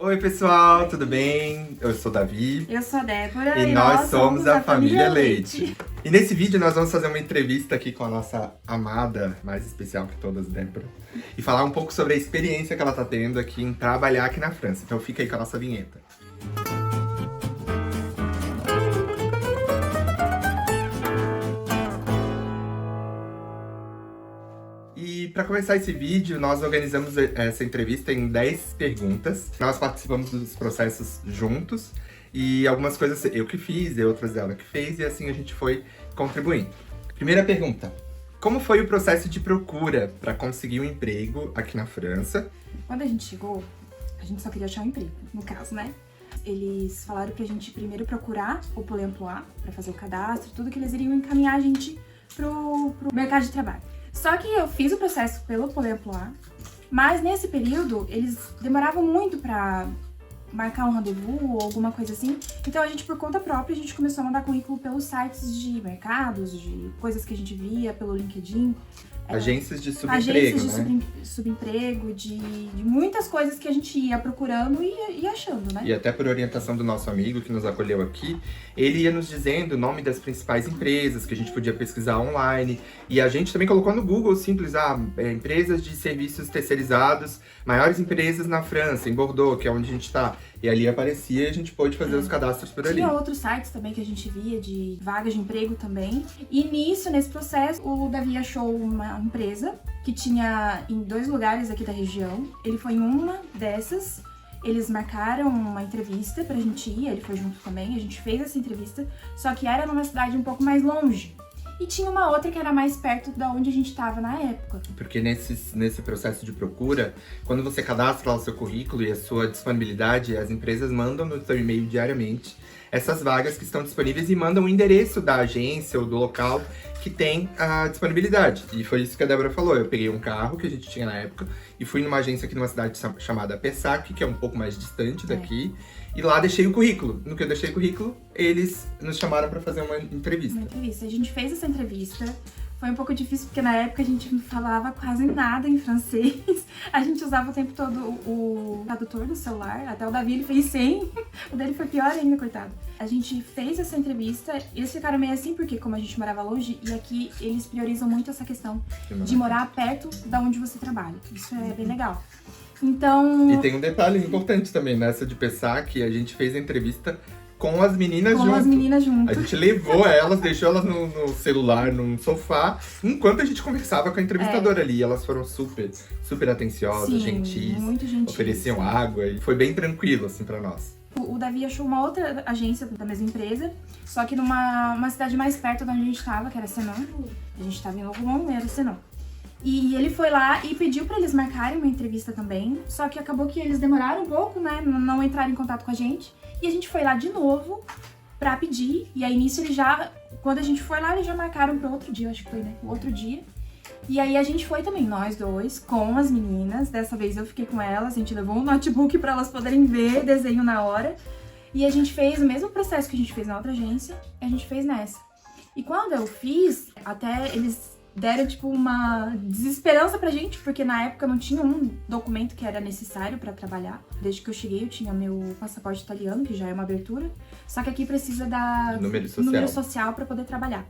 Oi pessoal, tudo bem? Eu sou o Davi. Eu sou a Débora e nós somos a família Leite. E nesse vídeo nós vamos fazer uma entrevista aqui com a nossa amada, mais especial que todas, Débora. E falar um pouco sobre a experiência que ela tá tendo aqui em trabalhar aqui na França. Então fica aí com a nossa vinheta. E para começar esse vídeo, nós organizamos essa entrevista em 10 perguntas. Nós participamos dos processos juntos e algumas coisas eu que fiz e outras ela que fez, e assim a gente foi contribuindo. Primeira pergunta: como foi o processo de procura para conseguir um emprego aqui na França? Quando a gente chegou, a gente só queria achar um emprego, no caso, né? Eles falaram pra gente primeiro procurar o Pôle Emploi pra fazer o cadastro, tudo que eles iriam encaminhar a gente pro mercado de trabalho. Só que eu fiz o processo pelo Pôle Emploi, mas nesse período eles demoravam muito pra marcar um rendezvous ou alguma coisa assim. Então a gente, por conta própria, a gente começou a mandar currículo pelos sites de mercados, de coisas que a gente via pelo LinkedIn. Agências de subemprego, agências de né? subemprego, de muitas coisas que a gente ia procurando e achando, né? E até por orientação do nosso amigo que nos acolheu aqui, ele ia nos dizendo o nome das principais empresas que a gente podia pesquisar online. E a gente também colocou no Google simples, empresas de serviços terceirizados, maiores empresas na França, em Bordeaux, que é onde a gente tá. E ali aparecia e a gente pôde fazer os cadastros por ali. Tinha outros sites também que a gente via de vagas de emprego também. E nesse processo, o Davi achou uma empresa que tinha em 2 lugares aqui da região. Ele foi em uma dessas. Eles marcaram uma entrevista pra gente ir, ele foi junto também, a gente fez essa entrevista, só que era numa cidade um pouco mais longe. E tinha uma outra que era mais perto da onde a gente estava na época. Porque nesse processo de procura, quando você cadastra lá o seu currículo e a sua disponibilidade, as empresas mandam no seu e-mail diariamente essas vagas que estão disponíveis e mandam o endereço da agência ou do local que tem a disponibilidade. E foi isso que a Débora falou. Eu peguei um carro que a gente tinha na época e fui numa agência aqui numa cidade chamada Pessac, que é um pouco mais distante daqui. E lá deixei o currículo. No que eu deixei o currículo, eles nos chamaram para fazer uma entrevista. Uma entrevista. A gente fez essa entrevista. Foi um pouco difícil, porque na época a gente não falava quase nada em francês. A gente usava o tempo todo o tradutor do celular. Até o Davi, ele fez 100. O dele foi pior ainda, coitado. A gente fez essa entrevista. Eles ficaram meio assim, porque como a gente morava longe, e aqui eles priorizam muito essa questão de morar perto da onde você trabalha. Isso é bem legal. Então... E tem um detalhe importante também nessa de Pessac, a gente fez a entrevista com as meninas junto. Com as meninas junto. A gente levou elas, deixou elas no celular, num sofá, enquanto a gente conversava com a entrevistadora ali. E elas foram super atenciosas, Sim, gentis, muito gentis. ofereciam água e foi bem tranquilo, assim, pra nós. O Davi achou uma outra agência da mesma empresa, só que numa cidade mais perto de onde a gente estava, que era Senon. A gente estava em Longmont, era Senon. E ele foi lá e pediu pra eles marcarem uma entrevista também, só que acabou que eles demoraram um pouco, né, não entraram em contato com a gente. E a gente foi lá de novo pra pedir, e aí nisso quando a gente foi lá, eles já marcaram pro outro dia, acho que foi, né, o outro dia. E aí a gente foi também, nós dois, com as meninas. Dessa vez eu fiquei com elas, a gente levou um notebook pra elas poderem ver desenho na hora. E a gente fez o mesmo processo que a gente fez na outra agência, a gente fez nessa. E quando eu fiz, até eles deram tipo uma desesperança pra gente, porque na época não tinha um documento que era necessário pra trabalhar. Desde que eu cheguei eu tinha meu passaporte italiano, que já é uma abertura, só que aqui precisa da número social pra poder trabalhar.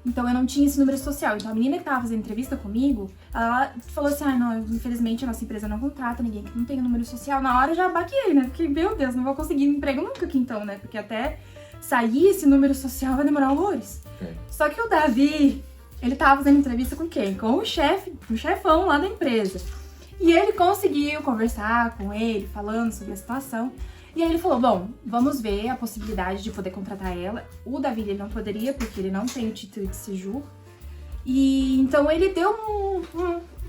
Então eu não tinha esse número social. Então a menina que tava fazendo entrevista comigo, ela falou assim: não, infelizmente a nossa empresa não contrata ninguém que não tenha número social. Na hora eu já baquei, né? Porque, meu Deus, não vou conseguir emprego nunca aqui então, né? Porque até sair esse número social vai demorar horrores. Só que o Davi, ele tava fazendo entrevista com quem? Com o chefão lá da empresa. E ele conseguiu conversar com ele, falando sobre a situação. E aí ele falou, bom, vamos ver a possibilidade de poder contratar ela. O Davi, ele não poderia, porque ele não tem o título de séjour. E então ele deu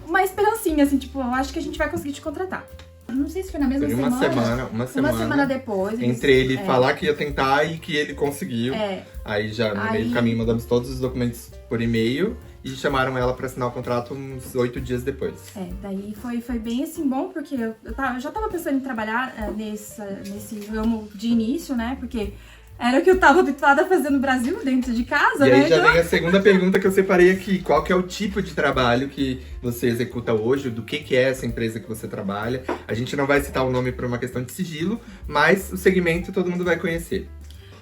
uma esperancinha, assim, tipo, eu acho que a gente vai conseguir te contratar. Não sei se foi na mesma semana. Uma semana depois. Entre ele falar que ia tentar e que ele conseguiu. Aí já no meio do caminho mandamos todos os documentos por e-mail e chamaram ela pra assinar o contrato uns 8 dias depois. Daí foi bem assim bom, porque eu já tava pensando em trabalhar nesse ramo de início, né? Porque Era o que eu tava habituada a fazer no Brasil, dentro de casa, E né? aí já Então, vem a segunda pergunta que eu separei aqui. Qual que é o tipo de trabalho que você executa hoje? Do que é essa empresa que você trabalha? A gente não vai citar o nome por uma questão de sigilo, mas o segmento todo mundo vai conhecer.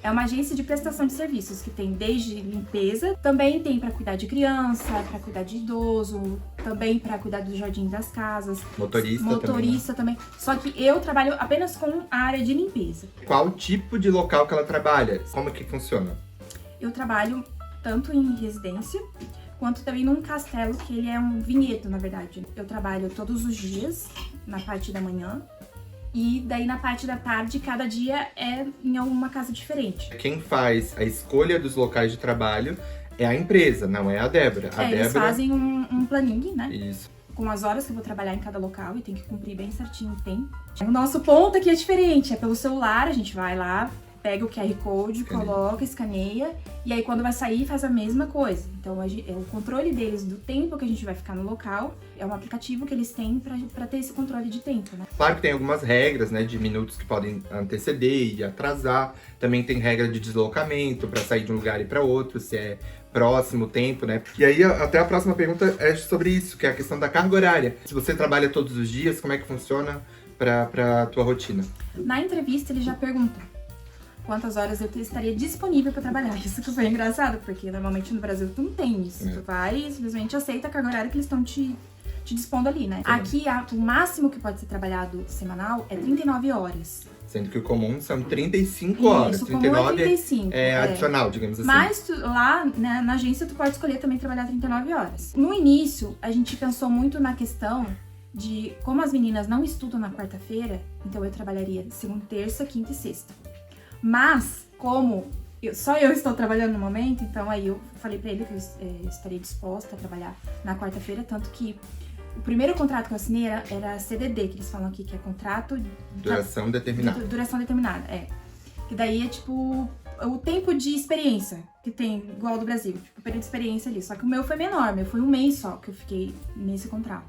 é uma agência de prestação de serviços que tem desde limpeza, também tem para cuidar de criança, para cuidar de idoso, também para cuidar do jardim das casas, Motorista também. Só que eu trabalho apenas com a área de limpeza. Qual o tipo de local que ela trabalha? Como que funciona? Eu trabalho tanto em residência quanto também num castelo, que ele é um vinhedo, na verdade. Eu trabalho todos os dias, na parte da manhã, e daí na parte da tarde, cada dia é em alguma casa diferente. Quem faz a escolha dos locais de trabalho é a empresa, não é a Débora. Eles fazem um planning, né? Isso. Com as horas que eu vou trabalhar em cada local e tem que cumprir bem certinho o tempo. O nosso ponto aqui é diferente, é pelo celular, a gente vai lá, pega o QR Code, coloca, escaneia, e aí quando vai sair faz a mesma coisa. Então é o controle deles do tempo que a gente vai ficar no local, é um aplicativo que eles têm pra ter esse controle de tempo, né? Claro que tem algumas regras, né, de minutos que podem anteceder e atrasar. Também tem regra de deslocamento para sair de um lugar e para outro, se é próximo tempo, né? E aí até a próxima pergunta é sobre isso, que é a questão da carga horária. Se você trabalha todos os dias, como é que funciona pra tua rotina? Na entrevista ele já pergunta quantas horas eu estaria disponível para trabalhar. Isso que foi engraçado, porque normalmente no Brasil tu não tem isso. Tu vai e simplesmente aceita a carga horária que eles estão te dispondo ali, né? Aqui, o máximo que pode ser trabalhado semanal é 39 horas. Sendo que o comum são 35 horas. Isso, o 39 comum é 35. é adicional, digamos assim. Mas lá, né, na agência tu pode escolher também trabalhar 39 horas. No início, a gente pensou muito na questão de como as meninas não estudam na quarta-feira, então eu trabalharia segunda, terça, quinta e sexta. Mas, como só eu estou trabalhando no momento, então aí eu falei pra ele que eu estaria disposta a trabalhar na quarta-feira, tanto que o primeiro contrato que eu assinei era CDD, que eles falam aqui, que é contrato... Duração determinada. Duração determinada, é. Que daí é tipo o tempo de experiência que tem, igual do Brasil, tipo, o período de experiência ali. Só que o meu foi menor, foi um mês só que eu fiquei nesse contrato.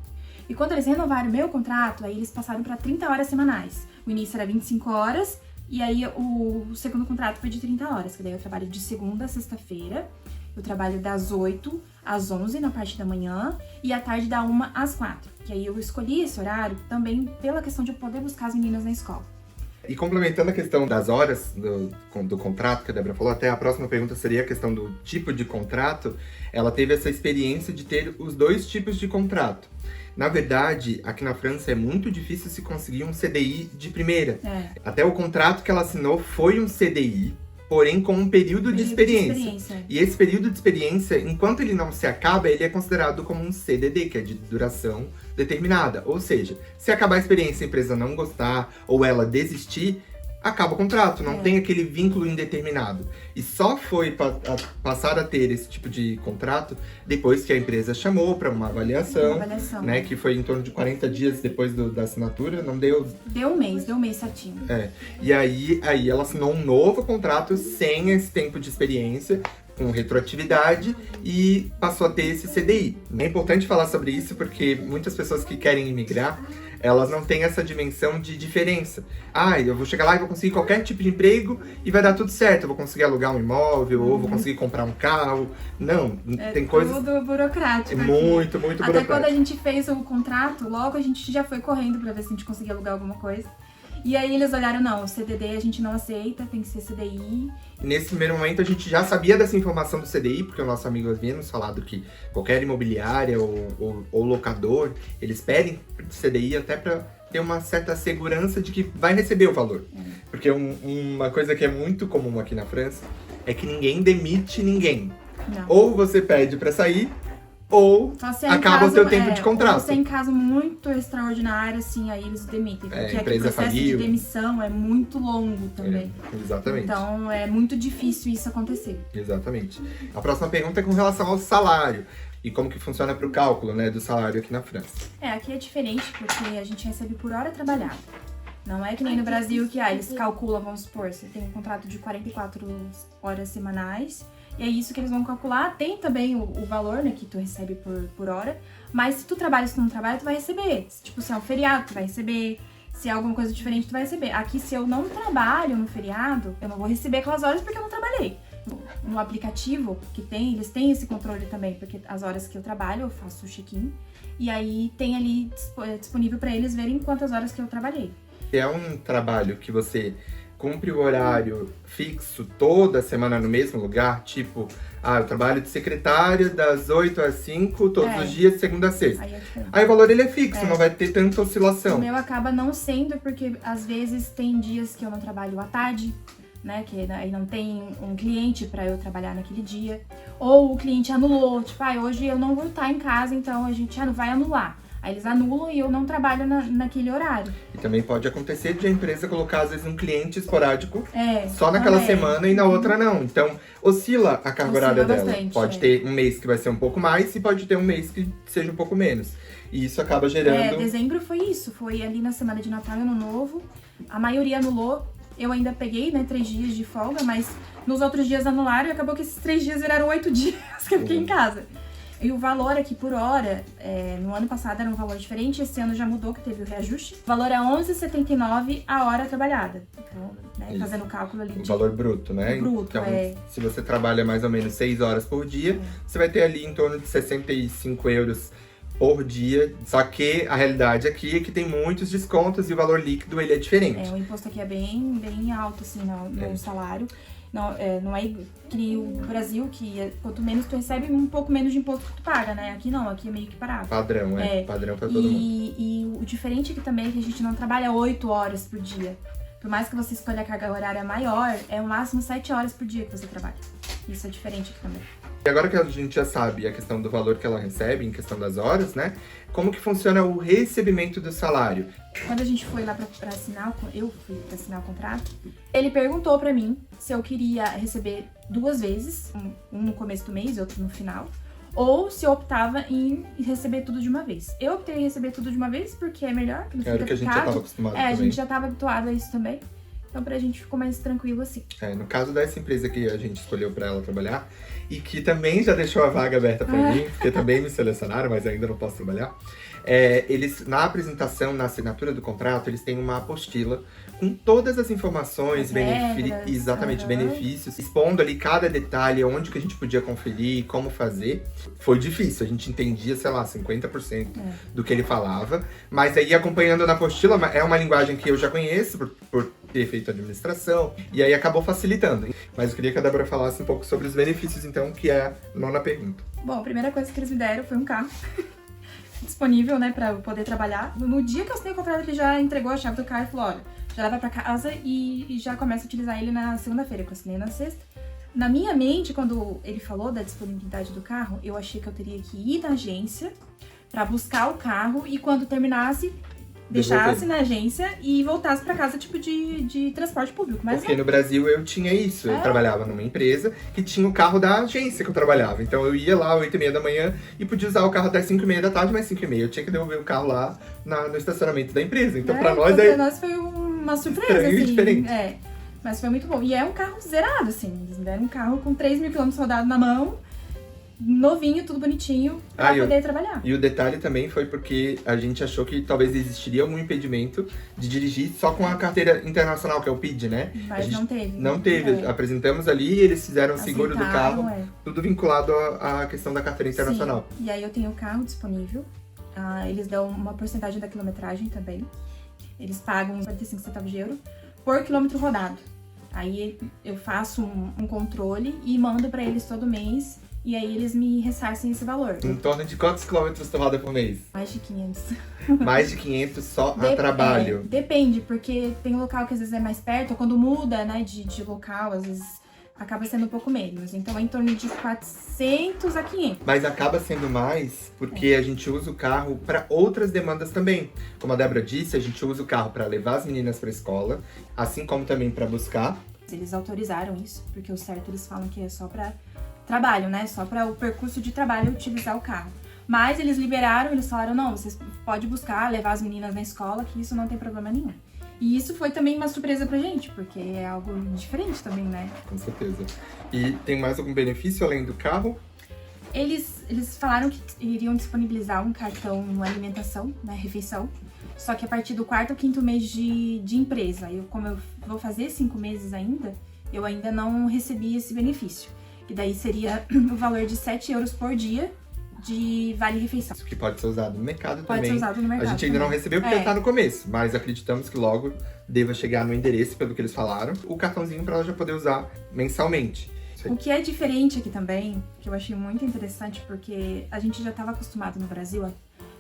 E quando eles renovaram o meu contrato, aí eles passaram pra 30 horas semanais. O início era 25 horas, e aí o segundo contrato foi de 30 horas, que daí eu trabalho de segunda a sexta-feira. Eu trabalho das 8 às 11 na parte da manhã e à tarde da 1 às 4. Que aí eu escolhi esse horário também pela questão de eu poder buscar as meninas na escola. E complementando a questão das horas do contrato que a Débora falou, até a próxima pergunta seria a questão do tipo de contrato. Ela teve essa experiência de ter os dois tipos de contrato. Na verdade, aqui na França é muito difícil se conseguir um CDI de primeira. Até o contrato que ela assinou foi um CDI, porém com um período de experiência. E esse período de experiência, enquanto ele não se acaba, ele é considerado como um CDD, que é de duração determinada. Ou seja, se acabar a experiência e a empresa não gostar ou ela desistir, acaba o contrato, não tem aquele vínculo indeterminado. E só foi passar a ter esse tipo de contrato depois que a empresa chamou para uma avaliação, né? Que foi em torno de 40 dias depois da assinatura, não deu... Deu um mês certinho. E aí ela assinou um novo contrato sem esse tempo de experiência, com retroatividade, e passou a ter esse CDI. É importante falar sobre isso porque muitas pessoas que querem imigrar, elas não têm essa dimensão de diferença. Eu vou chegar lá e vou conseguir qualquer tipo de emprego e vai dar tudo certo. Eu vou conseguir alugar um imóvel, ou vou conseguir comprar um carro. Não, tem coisas... tudo burocrático. Muito burocrático. Até quando a gente fez o contrato, logo a gente já foi correndo pra ver se a gente conseguia alugar alguma coisa. E aí eles olharam, não, o CDD a gente não aceita, tem que ser CDI. Nesse primeiro momento a gente já sabia dessa informação do CDI, porque o nosso amigo havia nos falado que qualquer imobiliária ou locador, eles pedem CDI até para ter uma certa segurança de que vai receber o valor. Porque uma coisa que é muito comum aqui na França é que ninguém demite ninguém. Não. Ou você pede para sair, ou acaba o seu tempo de contrato. Ou se é em caso muito extraordinário, assim, aí eles demitem. Porque aqui o processo de demissão é muito longo também. Exatamente. Então é muito difícil isso acontecer. Exatamente. A próxima pergunta é com relação ao salário. E como que funciona para o cálculo, né, do salário aqui na França. Aqui é diferente porque a gente recebe por hora trabalhada. Não é que nem no Brasil que eles calculam, vamos supor, você tem um contrato de 44 horas semanais. E é isso que eles vão calcular. Tem também o valor, né, que tu recebe por hora. Mas se tu trabalha, se tu não trabalha, tu vai receber. Tipo, se é um feriado, tu vai receber. Se é alguma coisa diferente, tu vai receber. Aqui, se eu não trabalho no feriado, eu não vou receber aquelas horas porque eu não trabalhei. No aplicativo que tem, eles têm esse controle também, porque as horas que eu trabalho, eu faço o check-in. E aí tem ali disponível para eles verem quantas horas que eu trabalhei. É um trabalho que você cumpre o horário fixo toda semana no mesmo lugar, tipo, eu trabalho de secretária das 8 às 5, todos os dias, de segunda a sexta. Aí o valor ele é fixo, não vai ter tanta oscilação. O meu acaba não sendo, porque às vezes tem dias que eu não trabalho à tarde, né, que aí não tem um cliente para eu trabalhar naquele dia. Ou o cliente anulou, tipo, hoje eu não vou estar em casa, então a gente vai anular. Aí eles anulam e eu não trabalho naquele horário. E também pode acontecer de a empresa colocar, às vezes, um cliente esporádico só naquela semana e na outra não. Então, oscila a carga horária dela. Pode ter um mês que vai ser um pouco mais e pode ter um mês que seja um pouco menos. E isso acaba gerando... Dezembro foi isso. Foi ali na semana de Natal e Ano Novo. A maioria anulou. Eu ainda peguei, 3 dias de folga, mas nos outros dias anularam e acabou que esses 3 dias viraram 8 dias que eu fiquei em casa. E o valor aqui por hora, no ano passado era um valor diferente, esse ano já mudou, que teve o reajuste. O valor é R$11,79 a hora trabalhada. Então, fazendo o cálculo ali. O valor bruto, né? Bruto, então, se você trabalha mais ou menos 6 horas por dia, você vai ter ali em torno de 65 euros por dia. Só que a realidade aqui é que tem muitos descontos e o valor líquido ele é diferente. O imposto aqui é bem alto, assim, no salário. Não é que nem o Brasil, que quanto menos tu recebe, um pouco menos de imposto que tu paga, né? Aqui não, aqui é meio que parado. Padrão, padrão pra todo mundo. E o diferente aqui também é que a gente não trabalha 8 horas por dia. Por mais que você escolha a carga horária maior, é o máximo 7 horas por dia que você trabalha. Isso é diferente aqui também. E agora que a gente já sabe a questão do valor que ela recebe, em questão das horas, né? Como que funciona o recebimento do salário? Quando a gente foi lá pra assinar, eu fui pra assinar o contrato, ele perguntou pra mim se eu queria receber 2 vezes, um no começo do mês e outro no final, ou se eu optava em receber tudo de uma vez. Eu optei em receber tudo de uma vez porque é melhor, que não fica Era o que a gente já estava acostumado a gente já estava habituado a isso também. Então, pra gente ficou mais tranquilo assim. No caso dessa empresa que a gente escolheu pra ela trabalhar, e que também já deixou a vaga aberta pra mim, porque também me selecionaram, mas ainda não posso trabalhar. Eles, na apresentação, na assinatura do contrato, eles têm uma apostila com todas as informações, benefícios, expondo ali cada detalhe, onde que a gente podia conferir, como fazer. Foi difícil, a gente entendia, 50% do que ele falava, mas aí acompanhando na apostila, é uma linguagem que eu já conheço, por ter feito administração, e aí acabou facilitando. Mas eu queria que a Débora falasse um pouco sobre os benefícios, então, que é a 9ª pergunta. Bom, a primeira coisa que eles me deram foi um carro disponível, pra eu poder trabalhar. No dia que eu assinei o contrato, ele já entregou a chave do carro e falou, olha, já leva pra casa e já começa a utilizar ele na segunda-feira, que eu assinei na sexta. Na minha mente, quando ele falou da disponibilidade do carro, eu achei que eu teria que ir na agência pra buscar o carro e quando terminasse, deixasse na agência e voltasse pra casa, tipo, de transporte público. Mas porque no Brasil eu tinha isso. Eu trabalhava numa empresa que tinha o carro da agência que eu trabalhava. Então eu ia lá às 8h30 da manhã e podia usar o carro até 5h30 da tarde, mas 5h30 eu tinha que devolver o carro lá no estacionamento da empresa. Então pra nós pra nós foi uma surpresa, assim. Diferente. Mas foi muito bom. E é um carro zerado, assim. Eles me deram um carro com 3.000 km rodados na mão. Novinho, tudo bonitinho, pra poder trabalhar. E o detalhe também foi porque a gente achou que talvez existiria algum impedimento de dirigir só com a carteira internacional, que é o PID, né? Mas não teve. Não teve. Apresentamos ali e eles fizeram o seguro do carro, tudo vinculado à questão da carteira internacional. Sim. E aí eu tenho o carro disponível, eles dão uma porcentagem da quilometragem também. Eles pagam 45 centavos de euro por quilômetro rodado. Aí eu faço um controle e mando pra eles todo mês. E aí eles me ressarcem esse valor. Em torno de quantos quilômetros tu roda por mês? Mais de 500. Mais de 500 só a trabalho? Depende, porque tem local que às vezes é mais perto, ou quando muda, de local, às vezes acaba sendo um pouco menos. Então é em torno de 400 a 500. Mas acaba sendo mais porque a gente usa o carro para outras demandas também. Como a Débora disse, a gente usa o carro para levar as meninas para a escola, assim como também para buscar. Eles autorizaram isso, porque o certo eles falam que é só para trabalho, né? Só para o percurso de trabalho utilizar o carro. Mas eles liberaram, eles falaram, não, vocês podem buscar, levar as meninas na escola, que isso não tem problema nenhum. E isso foi também uma surpresa pra gente, porque é algo diferente também, né? Com certeza. E tem mais algum benefício além do carro? Eles falaram que iriam disponibilizar um cartão alimentação, né, refeição, Só que a partir do 4º ou 5º mês de empresa. Como eu vou fazer 5 meses ainda, eu ainda não recebi esse benefício. E daí seria o valor de 7 euros por dia de vale-refeição. Isso que pode ser usado no mercado Pode também. ser usado no mercado A gente ainda também. não recebeu porque tá no começo, mas acreditamos que logo deva chegar no endereço, pelo que eles falaram, o cartãozinho para ela já poder usar mensalmente. O que é diferente aqui também, que eu achei muito interessante, porque a gente já estava acostumado no Brasil,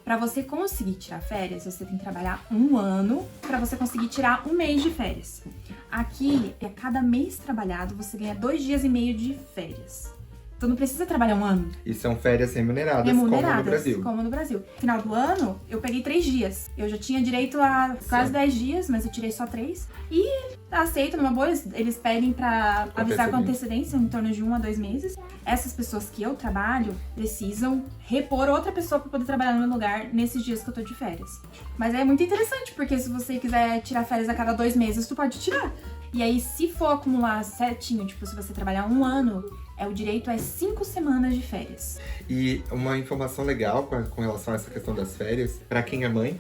para você conseguir tirar férias, você tem que trabalhar 1 ano para você conseguir tirar 1 mês de férias. Aqui, a cada mês trabalhado, você ganha 2 dias e meio de férias. Então não precisa trabalhar 1 ano. E são férias remuneradas, como no Brasil. Como no Brasil. No final do ano, eu peguei 3 dias. Eu já tinha direito a quase 10 dias, mas eu tirei só 3. E aceito numa boa, eles pedem pra avisar com antecedência, em torno de 1 a 2 meses. Essas pessoas que eu trabalho precisam repor outra pessoa pra poder trabalhar no meu lugar nesses dias que eu tô de férias. Mas é muito interessante, porque se você quiser tirar férias a cada 2 meses, tu pode tirar. E aí, se for acumular certinho, tipo, se você trabalhar 1 ano, o direito é 5 semanas de férias. E uma informação legal com relação a essa questão das férias, para quem é mãe,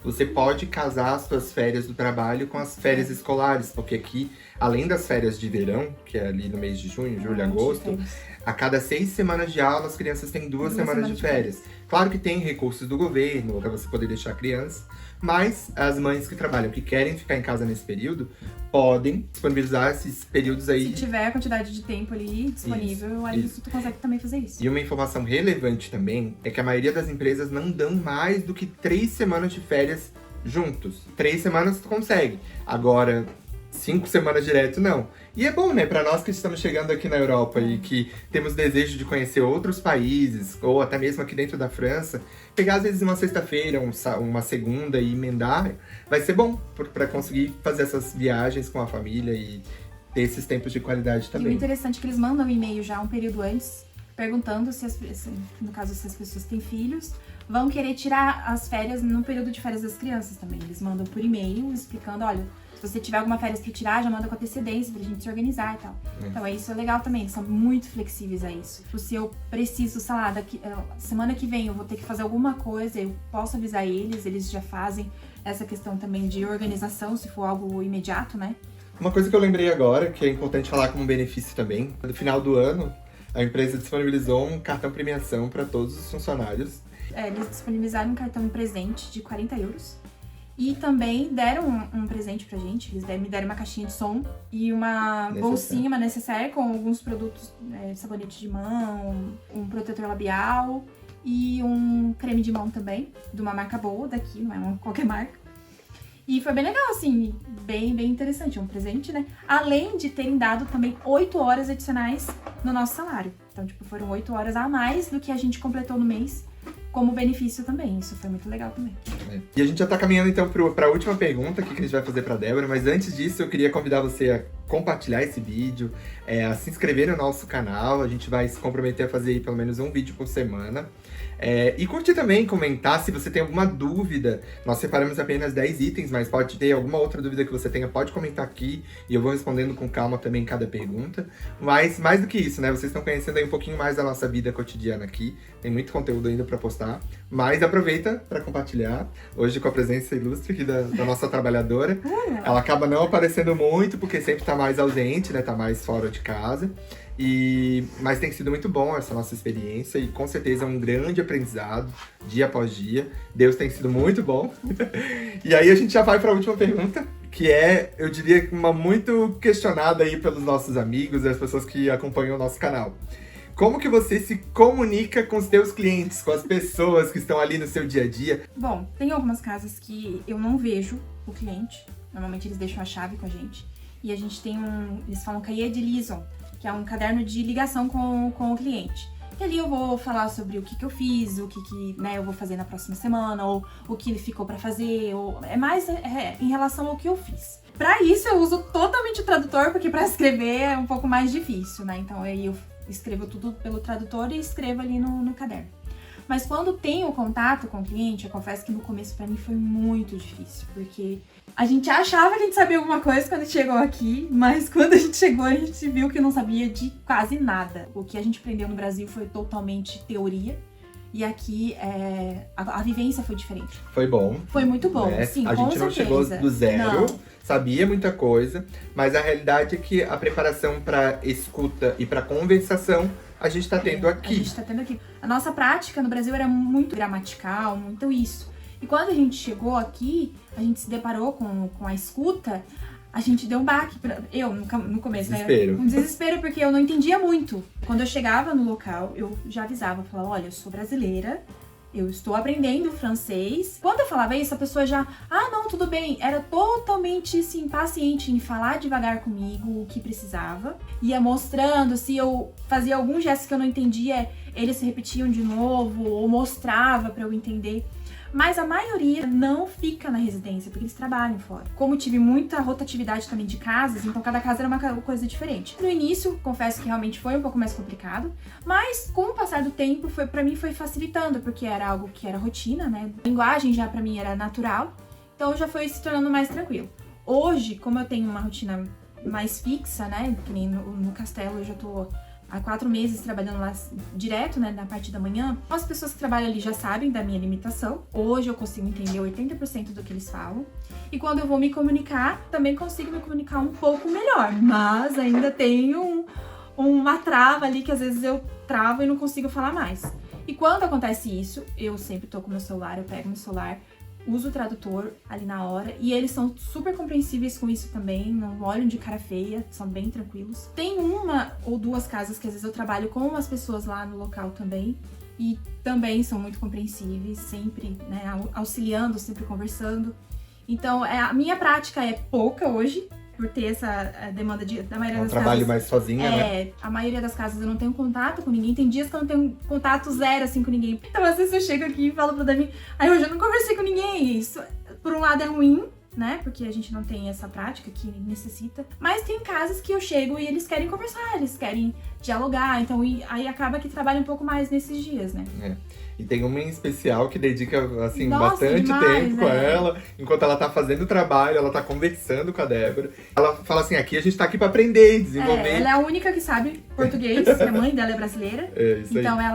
você pode casar as suas férias do trabalho com as férias escolares, porque aqui, além das férias de verão, que é ali no mês de junho, julho, agosto, a cada 6 semanas de aula, as crianças têm 2 semanas de férias. Claro que tem recursos do governo para você poder deixar a criança, mas as mães que trabalham, que querem ficar em casa nesse período, podem disponibilizar esses períodos aí. Se tiver a quantidade de tempo ali disponível, aí tu consegue também fazer isso. E uma informação relevante também é que a maioria das empresas não dão mais do que 3 semanas de férias juntos. 3 semanas tu consegue. Agora, 5 semanas direto, não. E é bom, né, pra nós que estamos chegando aqui na Europa e que temos desejo de conhecer outros países, ou até mesmo aqui dentro da França, pegar às vezes uma sexta-feira, uma segunda e emendar, vai ser bom pra conseguir fazer essas viagens com a família e ter esses tempos de qualidade também. E o interessante é que eles mandam um e-mail já um período antes, perguntando no caso, se as pessoas têm filhos, vão querer tirar as férias no período de férias das crianças também. Eles mandam por e-mail explicando, olha, se você tiver alguma férias pra tirar, já manda com antecedência pra gente se organizar e tal. Então, isso é legal também, eles são muito flexíveis a isso. Se eu preciso, sei lá, semana que vem eu vou ter que fazer alguma coisa, eu posso avisar eles já fazem essa questão também de organização, se for algo imediato, né? Uma coisa que eu lembrei agora, que é importante falar como benefício também, no final do ano, a empresa disponibilizou um cartão premiação para todos os funcionários. Eles disponibilizaram um cartão presente de 40 euros. E também deram um presente pra gente. Eles me deram uma caixinha de som e uma bolsinha, uma necessaire com alguns produtos, sabonete de mão, um protetor labial e um creme de mão também, de uma marca boa daqui, não é qualquer marca. E foi bem legal, assim, bem interessante, um presente, né? Além de terem dado também 8 horas adicionais no nosso salário. Então, tipo, foram 8 horas a mais do que a gente completou no mês, como benefício também. Isso foi muito legal também. E a gente já tá caminhando então para a última pergunta que a gente vai fazer para Débora, mas antes disso eu queria convidar você a compartilhar esse vídeo, a se inscrever no nosso canal. A gente vai se comprometer a fazer aí pelo menos um vídeo por semana. E curtir também, comentar se você tem alguma dúvida. Nós separamos apenas 10 itens, mas pode ter alguma outra dúvida que você tenha, pode comentar aqui e eu vou respondendo com calma também cada pergunta. Mas mais do que isso, né? Vocês estão conhecendo aí um pouquinho mais da nossa vida cotidiana aqui. Tem muito conteúdo ainda para postar, mas aproveita para compartilhar. Hoje com a presença ilustre aqui da nossa trabalhadora. Ela acaba não aparecendo muito porque sempre tá mais ausente, né? Tá mais fora de casa. Mas tem sido muito bom essa nossa experiência e com certeza é um grande aprendizado, dia após dia. Deus tem sido muito bom. E aí a gente já vai para a última pergunta, que é, eu diria, uma muito questionada aí pelos nossos amigos e as pessoas que acompanham o nosso canal. Como que você se comunica com os seus clientes, com as pessoas que estão ali no seu dia a dia? Bom, tem algumas casas que eu não vejo o cliente. Normalmente eles deixam a chave com a gente. E a gente tem eles falam cahier de liaison, que é um caderno de ligação com o cliente. E ali eu vou falar sobre o que eu fiz, o que eu vou fazer na próxima semana, ou o que ele ficou pra fazer, ou é mais em relação ao que eu fiz. Pra isso eu uso totalmente o tradutor, porque pra escrever é um pouco mais difícil, né? Então aí eu escrevo tudo pelo tradutor e escrevo ali no caderno. Mas quando tenho contato com o cliente, eu confesso que no começo pra mim foi muito difícil, porque a gente achava que a gente sabia alguma coisa quando chegou aqui, mas quando a gente chegou a gente viu que não sabia de quase nada. O que a gente aprendeu no Brasil foi totalmente teoria, E aqui a vivência foi diferente. Foi bom. Foi muito bom, né? sim, A com gente não certeza. chegou do zero, Não. sabia muita coisa, mas a realidade é que a preparação pra escuta e pra conversação a gente tá tendo A aqui. gente tá tendo aqui. A nossa prática no Brasil era muito gramatical, muito isso. E quando a gente chegou aqui, a gente se deparou com a escuta, a gente deu um baque. Eu, no começo, Desespero. né? Um desespero, porque eu não entendia muito. Quando eu chegava no local, eu já avisava, eu falava, olha, eu sou brasileira, eu estou aprendendo francês. Quando eu falava isso, a pessoa já, não, tudo bem. Era totalmente, assim, paciente em falar devagar comigo o que precisava. Ia mostrando, se eu fazia algum gesto que eu não entendia, eles se repetiam de novo, ou mostrava pra eu entender. Mas a maioria não fica na residência, porque eles trabalham fora. Como tive muita rotatividade também de casas, então cada casa era uma coisa diferente. No início, confesso que realmente foi um pouco mais complicado, mas com o passar do tempo, pra mim foi facilitando, porque era algo que era rotina, né? A linguagem já pra mim era natural, então já foi se tornando mais tranquilo. Hoje, como eu tenho uma rotina mais fixa, né? Que nem no Castelo, eu já tô há 4 meses trabalhando lá direto, né, na parte da manhã. As pessoas que trabalham ali já sabem da minha limitação. Hoje eu consigo entender 80% do que eles falam. E quando eu vou me comunicar, também consigo me comunicar um pouco melhor. Mas ainda tenho uma trava ali que às vezes eu travo e não consigo falar mais. E quando acontece isso, eu sempre tô com meu celular, eu pego meu celular, uso o tradutor ali na hora, e eles são super compreensíveis com isso também, não olham de cara feia, são bem tranquilos. Tem 1 ou 2 casas que às vezes eu trabalho com as pessoas lá no local também, e também são muito compreensíveis, sempre, né, auxiliando, sempre conversando. Então, a minha prática é pouca hoje, por ter essa demanda da maioria das casas. Trabalho mais sozinha, né? A maioria das casas eu não tenho contato com ninguém. Tem dias que eu não tenho contato zero, assim, com ninguém. Então, às vezes eu chego aqui e falo pro Davi, hoje eu não conversei com ninguém. Isso, por um lado, é ruim, né? Porque a gente não tem essa prática que necessita. Mas tem casas que eu chego e eles querem conversar, eles querem dialogar. Então, aí acaba que trabalha um pouco mais nesses dias, né? E tem uma em especial que dedica, assim, Nossa, bastante demais, tempo com ela. Enquanto ela tá fazendo o trabalho, ela tá conversando com a Débora. Ela fala assim, aqui a gente tá aqui pra aprender, desenvolver. Ela é a única que sabe português, a mãe dela é brasileira. Isso então aí.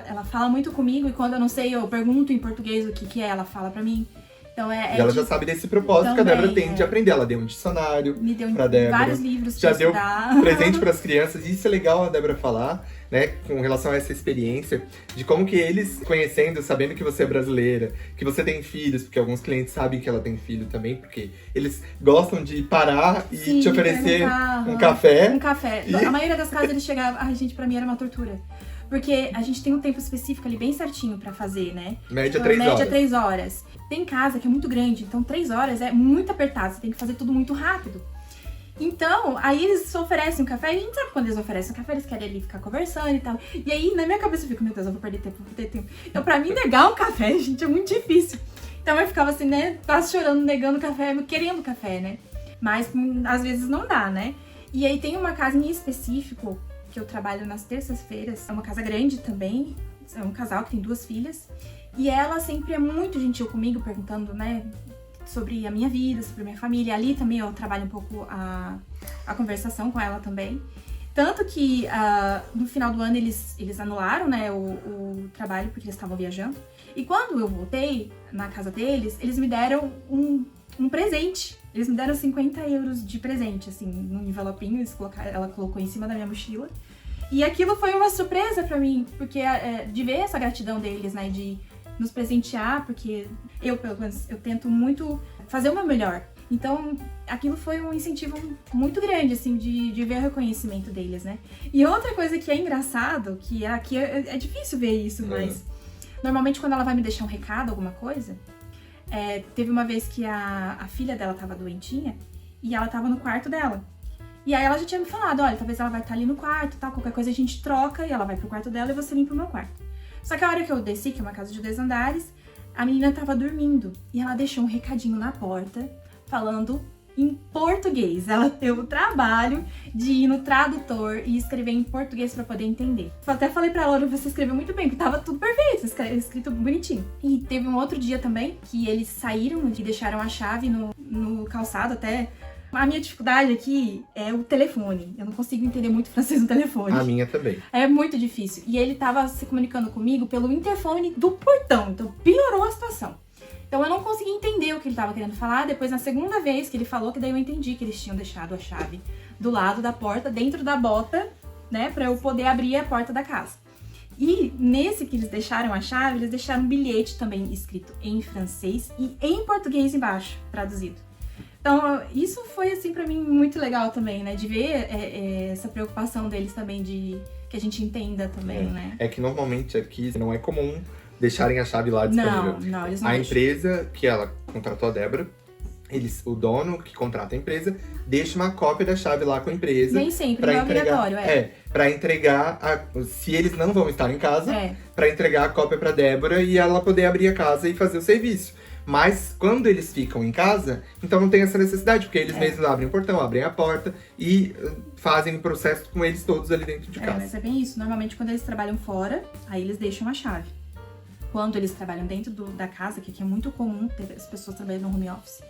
ela fala muito comigo, e quando eu não sei, eu pergunto em português o que é, ela fala pra mim. Então E ela já sabe desse propósito que a Débora tem de aprender. Ela deu um dicionário me deu pra Débora. vários livros Já pra deu estudar. presente pras crianças. E isso é legal a Débora falar, né? Com relação a essa experiência. De como que eles, conhecendo, sabendo que você é brasileira, que você tem filhos, porque alguns clientes sabem que ela tem filho também, porque eles gostam de parar e Sim, te oferecer um café. Um café. E... A maioria das casas eles chegavam, gente, pra mim era uma tortura. Porque a gente tem um tempo específico ali bem certinho pra fazer, né? Média 3 horas. Média 3 horas. Tem casa que é muito grande, então 3 horas é muito apertado, você tem que fazer tudo muito rápido. Então, aí eles oferecem um café, e a gente sabe quando eles oferecem um café, eles querem ali ficar conversando e tal. E aí, na minha cabeça, eu fico, meu Deus, eu vou perder tempo. Então, pra mim, negar um café, gente, é muito difícil. Então, eu ficava assim, né, quase chorando, negando café, querendo café, né? Mas, às vezes, não dá, né? E aí, tem uma casa em específico, que eu trabalho nas terças-feiras. É uma casa grande também, é um casal que tem 2 filhas. E ela sempre é muito gentil comigo, perguntando, né, sobre a minha vida, sobre a minha família. Ali também eu trabalho um pouco a conversação com ela também. Tanto que no final do ano eles anularam, né, o trabalho porque eles estavam viajando. E quando eu voltei na casa deles, eles me deram um presente. Eles me deram 50 euros de presente, assim, num envelopinho. Ela colocou em cima da minha mochila. E aquilo foi uma surpresa pra mim, porque de ver essa gratidão deles, né, de nos presentear, porque eu, pelo menos, eu tento muito fazer o meu melhor. Então, aquilo foi um incentivo muito grande, assim, de ver o reconhecimento deles, né? E outra coisa que é engraçado, que aqui é difícil ver isso, mas normalmente quando ela vai me deixar um recado, alguma coisa, teve uma vez que a filha dela tava doentinha e ela tava no quarto dela. E aí ela já tinha me falado, olha, talvez ela vai estar ali no quarto e tal, qualquer coisa a gente troca e ela vai pro quarto dela e você limpa o meu quarto. Só que a hora que eu desci, que é uma casa de 2 andares, a menina tava dormindo e ela deixou um recadinho na porta falando em português. Ela teve o trabalho de ir no tradutor e escrever em português pra poder entender. Eu até falei pra ela, você escreveu muito bem, porque tava tudo perfeito, escrito bonitinho. E teve um outro dia também que eles saíram e deixaram a chave no calçado, até A minha dificuldade aqui é o telefone. Eu não consigo entender muito francês no telefone. A minha também. É muito difícil. E ele tava se comunicando comigo pelo interfone do portão. Então piorou a situação. Então eu não consegui entender o que ele tava querendo falar. Depois, na segunda vez que ele falou, que daí eu entendi que eles tinham deixado a chave do lado da porta, dentro da bota, né? Pra eu poder abrir a porta da casa. E nesse que eles deixaram a chave, eles deixaram um bilhete também escrito em francês e em português embaixo, traduzido. Então, isso foi, assim, pra mim, muito legal também, né? De ver essa preocupação deles também, de que a gente entenda também, né? É que normalmente aqui não é comum deixarem a chave lá disponível. Não, eles não A deixam. empresa que ela contratou a Débora, o dono que contrata a empresa, deixa uma cópia da chave lá com a empresa. Nem sempre, pra não é entregar, obrigatório, pra entregar, se eles não vão estar em casa, É. pra entregar a cópia pra Débora e ela poder abrir a casa e fazer o serviço. Mas quando eles ficam em casa, então não tem essa necessidade, porque eles mesmos abrem o portão, abrem a porta e fazem o processo com eles todos ali dentro de casa. Mas é bem isso. Normalmente, quando eles trabalham fora, aí eles deixam a chave. Quando eles trabalham dentro da casa, que aqui é muito comum ter as pessoas trabalhando no home office,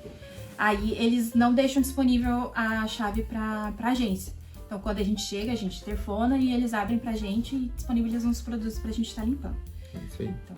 aí eles não deixam disponível a chave pra agência. Então, quando a gente chega, a gente interfona e eles abrem pra gente e disponibilizam os produtos pra gente estar limpando. Isso aí. Então,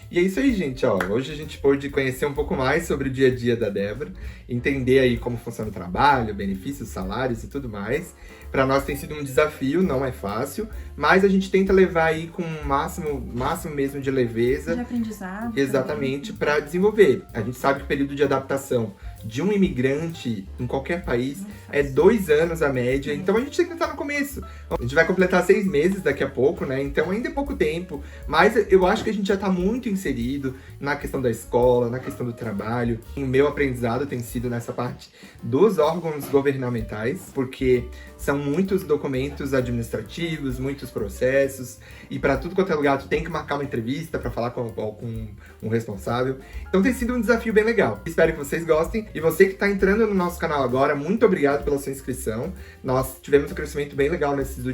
E é isso aí, gente, ó. Hoje a gente pôde conhecer um pouco mais sobre o dia a dia da Débora, entender aí como funciona o trabalho, benefícios, salários e tudo mais. Para nós tem sido um desafio, não é fácil, mas a gente tenta levar aí com o máximo mesmo de leveza. de aprendizado. Exatamente, para desenvolver. A gente sabe que o período de adaptação de um imigrante em qualquer país é 2 anos a média, então a gente tem que estar no começo. A gente vai completar 6 meses daqui a pouco, né? Então ainda é pouco tempo, mas eu acho que a gente já está muito inserido na questão da escola, na questão do trabalho. O meu aprendizado tem sido nessa parte dos órgãos governamentais, porque são muitos documentos administrativos, muitos processos, e para tudo quanto é lugar tu tem que marcar uma entrevista para falar com um responsável. Então tem sido um desafio bem legal. Espero que vocês gostem. E você que está entrando no nosso canal agora, muito obrigado pela sua inscrição. Nós tivemos um crescimento bem legal nessas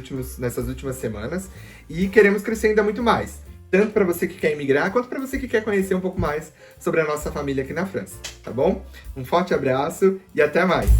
últimas semanas e queremos crescer ainda muito mais. Tanto para você que quer emigrar, quanto para você que quer conhecer um pouco mais sobre a nossa família aqui na França, tá bom? Um forte abraço e até mais!